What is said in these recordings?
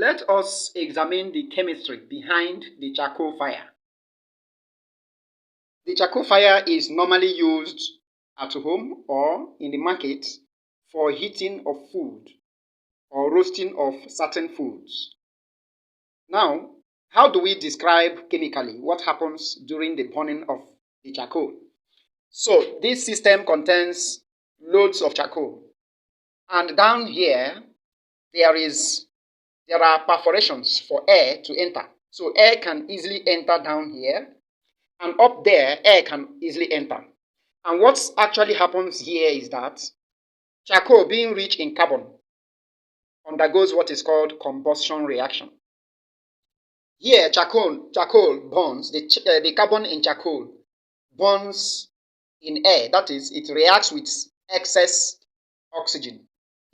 Let us examine the chemistry behind the charcoal fire. The charcoal fire is normally used at home or in the market for heating of food or roasting of certain foods. Now, how do we describe chemically what happens during the burning of the charcoal? So, this system contains loads of charcoal, and down here there are perforations for air to enter. So air can easily enter down here, and up there air can easily enter. And what actually happens here is that charcoal, being rich in carbon, undergoes what is called combustion reaction. Here charcoal burns, the carbon in charcoal burns in air. That is, it reacts with excess oxygen.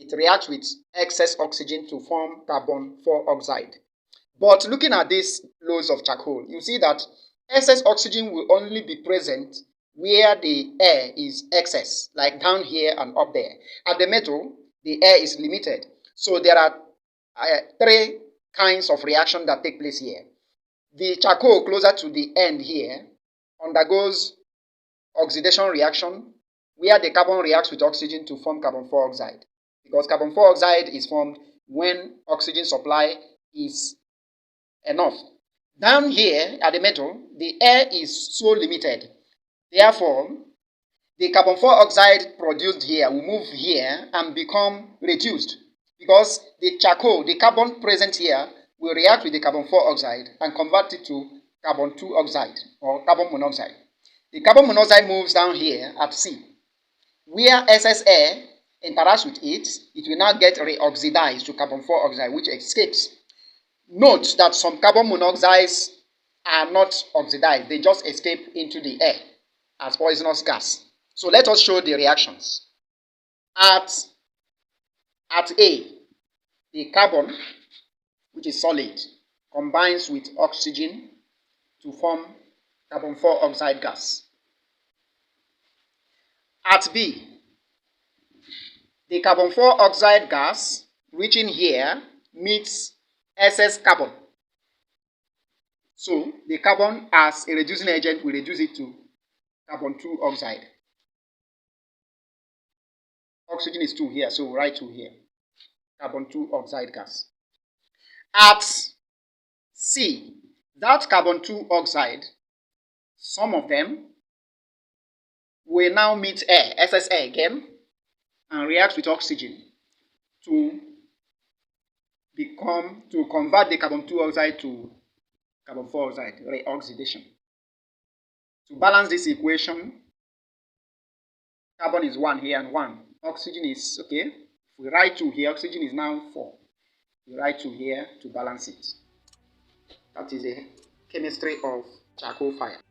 It reacts with excess oxygen to form carbon dioxide. But looking at these loads of charcoal, you see that excess oxygen will only be present where the air is excess, like down here and up there. At the metal, the air is limited. So there are three kinds of reaction that take place here. The charcoal closer to the end here undergoes oxidation reaction, where the carbon reacts with oxygen to form carbon dioxide. Because carbon dioxide is formed when oxygen supply is enough. Down here at the metal, the air is so limited. Therefore, the carbon dioxide produced here will move here and become reduced, because the charcoal, the carbon present here, will react with the carbon dioxide and convert it to carbon oxide or carbon monoxide. The carbon monoxide moves down here at C. Where excess air interacts with it, it will now get reoxidized to carbon dioxide, which escapes. Note that some carbon monoxides are not oxidized, they just escape into the air as poisonous gas. So let us show the reactions. At A, the carbon, which is solid, combines with oxygen to form carbon dioxide gas. At B, the carbon dioxide gas reaching here meets excess carbon. So the carbon as a reducing agent will reduce it to carbon oxide. Oxygen is 2 here, so we'll write 2 here. Carbon oxide gas. At C, that carbon oxide, some of them will now meet air, excess air again, and react with oxygen to convert the carbon oxide to carbon dioxide, reoxidation. To balance this equation, carbon is 1 here and 1. Oxygen is, okay, if we write 2 here, oxygen is now 4. We write 2 here to balance it. That is the chemistry of charcoal fire.